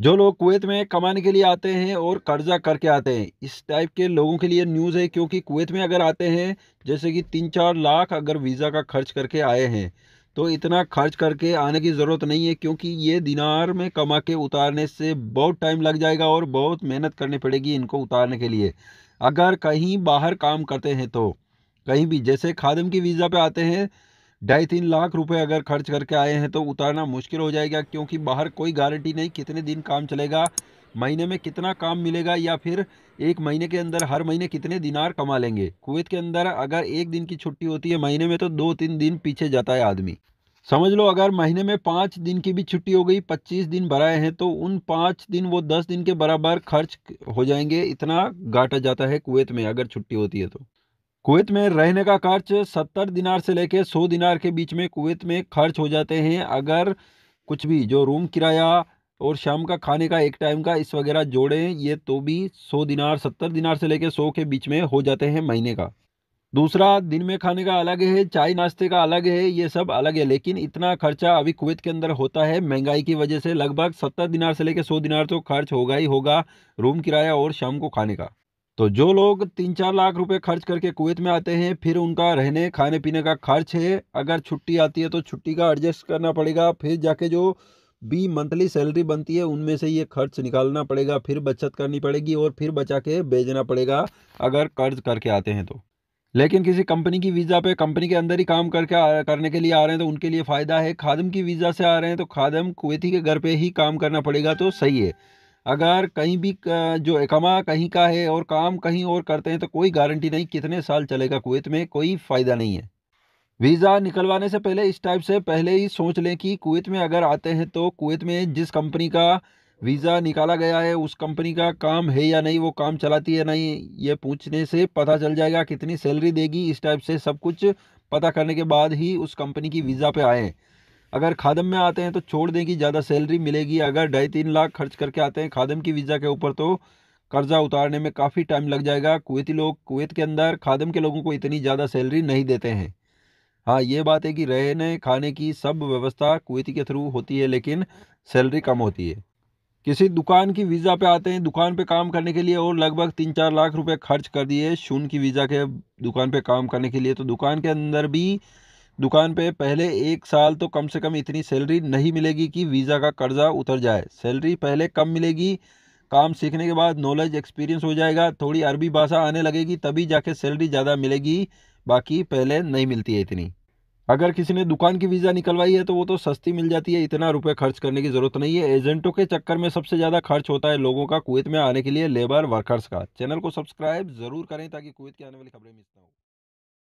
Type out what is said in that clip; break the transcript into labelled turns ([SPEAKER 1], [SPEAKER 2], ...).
[SPEAKER 1] जो लोग कुवैत में कमाने के लिए आते हैं और कर्जा करके आते हैं, इस टाइप के लोगों के लिए न्यूज़ है, क्योंकि कुवैत में अगर आते हैं, जैसे कि 3-4 लाख अगर वीज़ा का खर्च करके आए हैं, तो इतना खर्च करके आने की ज़रूरत नहीं है, क्योंकि ये दिनार में कमा के उतारने से बहुत टाइम लग जाएगा और बहुत मेहनत करनी पड़ेगी इनको उतारने के लिए। अगर कहीं बाहर काम करते हैं तो कहीं भी जैसे खादिम की वीज़ा पे आते हैं, 2.5-3 लाख रुपए अगर खर्च करके आए हैं तो उतारना मुश्किल हो जाएगा, क्योंकि बाहर कोई गारंटी नहीं कितने दिन काम चलेगा, महीने में कितना काम मिलेगा, या फिर एक महीने के अंदर हर महीने कितने दिनार कमा लेंगे। कुवैत के अंदर अगर एक दिन की छुट्टी होती है महीने में, तो 2-3 दिन पीछे जाता है आदमी। समझ लो अगर महीने में 5 दिन की भी छुट्टी हो गई, 25 दिन भराए हैं, तो उन 5 दिन वो 10 दिन के बराबर खर्च हो जाएंगे, इतना घाटा जाता है कुवैत में अगर छुट्टी होती है तो। कुवैत में रहने का खर्च 70 दिनार से लेके 100 दिनार के बीच में कुवैत में खर्च हो जाते हैं। अगर कुछ भी जो रूम किराया और शाम का खाने का एक टाइम का इस वगैरह जोड़ें, ये तो भी 100 दिनार 70 दिनार से लेके 100 के बीच में हो जाते हैं महीने का। दूसरा, दिन में खाने का अलग है, चाय नाश्ते का अलग है, ये सब अलग है, लेकिन इतना खर्चा अभी कुवैत के अंदर होता है महंगाई की वजह से, लगभग 70 दिनार से लेके 100 दिनार तो खर्च होगा ही होगा, रूम किराया और शाम को खाने का। तो जो लोग 3-4 लाख रुपए खर्च करके कुवैत में आते हैं, फिर उनका रहने खाने पीने का खर्च है। अगर छुट्टी आती है तो छुट्टी का एडजस्ट करना पड़ेगा, फिर जाके जो भी मंथली सैलरी बनती है उनमें से ये खर्च निकालना पड़ेगा, फिर बचत करनी पड़ेगी और फिर बचा के भेजना पड़ेगा अगर कर्ज करके आते हैं तो। लेकिन किसी कंपनी की वीज़ा पे कंपनी के अंदर ही काम करके करने के लिए आ रहे हैं तो उनके लिए फ़ायदा है। खादिम की वीज़ा से आ रहे हैं तो खादिम कुवैती के घर पे ही काम करना पड़ेगा तो सही है। अगर कहीं भी जो इकामा कहीं का है और काम कहीं और करते हैं तो कोई गारंटी नहीं कितने साल चलेगा कुवैत में, कोई फ़ायदा नहीं है। वीज़ा निकलवाने से पहले इस टाइप से पहले ही सोच लें कि कुवैत में अगर आते हैं तो कुवैत में जिस कंपनी का वीज़ा निकाला गया है उस कंपनी का काम है या नहीं, वो काम चलाती है नहीं, ये पूछने से पता चल जाएगा। कितनी सैलरी देगी, इस टाइप से सब कुछ पता करने के बाद ही उस कंपनी की वीज़ा पे आएँ। अगर खादिम में आते हैं तो छोड़ दें कि ज़्यादा सैलरी मिलेगी। अगर 2.5-3 लाख खर्च करके आते हैं खादिम की वीज़ा के ऊपर तो कर्जा उतारने में काफ़ी टाइम लग जाएगा। कुवैती लोग कुवैत के अंदर खादिम के लोगों को इतनी ज़्यादा सैलरी नहीं देते हैं। हाँ, ये बात है कि रहने खाने की सब व्यवस्था कुवैती के थ्रू होती है, लेकिन सैलरी कम होती है। किसी दुकान की वीज़ा पे आते हैं, दुकान पे काम करने के लिए, और लगभग 3-4 लाख रुपए खर्च कर दिए शून की वीज़ा के दुकान पे काम करने के लिए, तो दुकान के अंदर भी दुकान पे पहले 1 साल तो कम से कम इतनी सैलरी नहीं मिलेगी कि वीज़ा का कर्जा उतर जाए। सैलरी पहले कम मिलेगी, काम सीखने के बाद नॉलेज एक्सपीरियंस हो जाएगा, थोड़ी अरबी भाषा आने लगेगी, तभी जाके सैलरी ज़्यादा मिलेगी, बाकी पहले नहीं मिलती है इतनी। अगर किसी ने दुकान की वीज़ा निकलवाई है तो वो तो सस्ती मिल जाती है, इतना रुपए खर्च करने की ज़रूरत नहीं है। एजेंटों के चक्कर में सबसे ज़्यादा खर्च होता है लोगों का कुवैत में आने के लिए, लेबर वर्कर्स का। चैनल को सब्सक्राइब ज़रूर करें ताकि कुवैत की आने वाली खबरें मिस ना हो।